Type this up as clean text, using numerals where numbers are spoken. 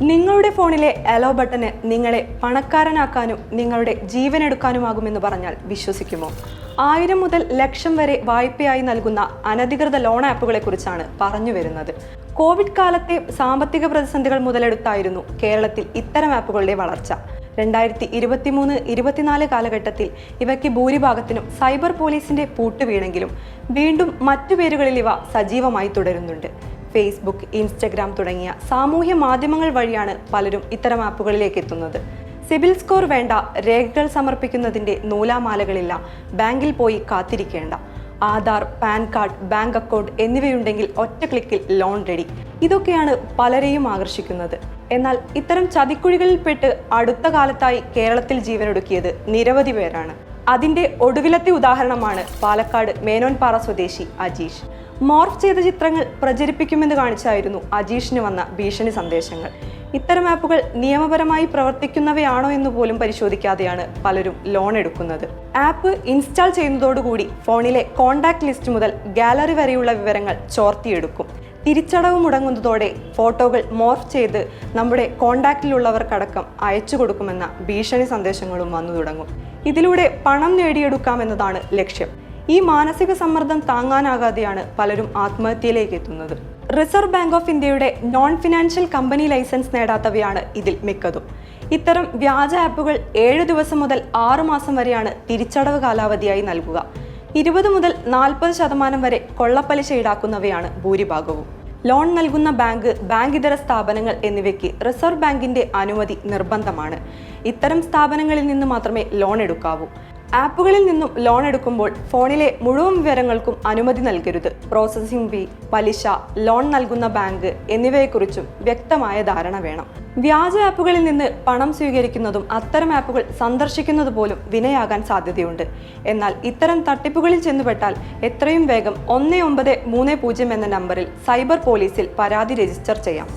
നിങ്ങളുടെ ഫോണിലെ hello button നിങ്ങളെ പണക്കാരനാക്കാനും നിങ്ങളുടെ ജീവൻ എടുക്കാനുമാകുമെന്ന് പറഞ്ഞാൽ വിശ്വസിക്കുമോ? 1000 മുതൽ ലക്ഷം വരെ വായ്പയായി നൽകുന്ന അനധികൃത ലോൺ ആപ്പുകളെ കുറിച്ചാണ് പറഞ്ഞു വരുന്നത്. കോവിഡ് കാലത്തെ സാമ്പത്തിക പ്രതിസന്ധികൾ മുതലെടുത്തായിരുന്നു കേരളത്തിൽ ഇത്തരം ആപ്പുകളുടെ വളർച്ച. 2023-24 കാലഘട്ടത്തിൽ ഇവയ്ക്ക് ഭൂരിഭാഗത്തിനും സൈബർ പോലീസിന്റെ പൂട്ടുവീണെങ്കിലും വീണ്ടും മറ്റു പേരുകളിൽ ഇവ സജീവമായി തുടരുന്നുണ്ട്. ഫേസ്ബുക്ക്, ഇൻസ്റ്റഗ്രാം തുടങ്ങിയ സാമൂഹ്യ മാധ്യമങ്ങൾ വഴിയാണ് പലരും ഇത്തരം ആപ്പുകളിലേക്ക് എത്തുന്നത്. സിബിൽ സ്കോർ വേണ്ട, രേഖകൾ സമർപ്പിക്കുന്നതിന്റെ നൂലാമാലകളില്ല, ബാങ്കിൽ പോയി കാത്തിരിക്കേണ്ട, Aadhaar, PAN card, bank account എന്നിവയുണ്ടെങ്കിൽ ഒറ്റ ക്ലിക്കിൽ ലോൺ റെഡി. ഇതൊക്കെയാണ് പലരെയും ആകർഷിക്കുന്നത്. എന്നാൽ ഇത്തരം ചതിക്കുഴികളിൽപ്പെട്ട് അടുത്ത കാലത്തായി കേരളത്തിൽ ജീവനൊടുക്കിയത് നിരവധി പേരാണ്. അതിന്റെ ഒടുവിലത്തെ ഉദാഹരണമാണ് പാലക്കാട് മേനോൻപാറ സ്വദേശി അജീഷ്. മോർഫ് ചെയ്ത ചിത്രങ്ങൾ പ്രചരിപ്പിക്കുമെന്ന് കാണിച്ചായിരുന്നു അജീഷിന് വന്ന ഭീഷണി സന്ദേശങ്ങൾ. ഇത്തരം ആപ്പുകൾ നിയമപരമായി പ്രവർത്തിക്കുന്നവയാണോ എന്ന് പോലും പരിശോധിക്കാതെയാണ് പലരും ലോൺ എടുക്കുന്നത്. ആപ്പ് ഇൻസ്റ്റാൾ ചെയ്യുന്നതോടുകൂടി ഫോണിലെ കോൺടാക്ട് ലിസ്റ്റ് മുതൽ ഗാലറി വരെയുള്ള വിവരങ്ങൾ ചോർത്തിയെടുക്കും. തിരിച്ചടവ് മുടങ്ങുന്നതോടെ ഫോട്ടോകൾ മോർഫ് ചെയ്ത് നമ്മുടെ കോൺടാക്റ്റിലുള്ളവർക്കടക്കം അയച്ചു കൊടുക്കുമെന്ന ഭീഷണി സന്ദേശങ്ങളും വന്നു തുടങ്ങും. ഇതിലൂടെ പണം നേടിയെടുക്കാമെന്നതാണ് ലക്ഷ്യം. ഈ മാനസിക സമ്മർദ്ദം താങ്ങാനാകാതെയാണ് പലരും ആത്മഹത്യയിലേക്ക് എത്തുന്നത്. റിസർവ് ബാങ്ക് ഓഫ് ഇന്ത്യയുടെ നോൺ ഫിനാൻഷ്യൽ കമ്പനി ലൈസൻസ് നേടാത്തവയാണ് ഇതിൽ മിക്കതും. ഇത്തരം വ്യാജ ആപ്പുകൾ 7 ദിവസം മുതൽ 6 മാസം വരെയാണ് തിരിച്ചടവ് കാലാവധിയായി നൽകുക. 20 മുതൽ 40% വരെ കൊള്ളപ്പലിശ ഈടാക്കുന്നവയാണ് ഭൂരിഭാഗവും. ലോൺ നൽകുന്ന ബാങ്ക്, ബാങ്കിതര സ്ഥാപനങ്ങൾ എന്നിവയ്ക്ക് റിസർവ് ബാങ്കിന്റെ അനുമതി നിർബന്ധമാണ്. ഇത്തരം സ്ഥാപനങ്ങളിൽ നിന്ന് മാത്രമേ ലോൺ എടുക്കാവൂ. ആപ്പുകളിൽ നിന്നും ലോൺ എടുക്കുമ്പോൾ ഫോണിലെ മുഴുവൻ വിവരങ്ങൾക്കും അനുമതി നൽകരുത്. പ്രോസസ്സിംഗ് ഫീ, പലിശ, ലോൺ നൽകുന്ന ബാങ്ക് എന്നിവയെക്കുറിച്ചും വ്യക്തമായ ധാരണ വേണം. വ്യാജ ആപ്പുകളിൽ നിന്ന് പണം സ്വീകരിക്കുന്നതും അത്തരം ആപ്പുകൾ സന്ദർശിക്കുന്നത് പോലും വിനയാകാൻ സാധ്യതയുണ്ട്. എന്നാൽ ഇത്തരം തട്ടിപ്പുകളിൽ ചെന്നുപെട്ടാൽ എത്രയും വേഗം 1930 എന്ന നമ്പറിൽ സൈബർ പോലീസിൽ പരാതി രജിസ്റ്റർ ചെയ്യാം.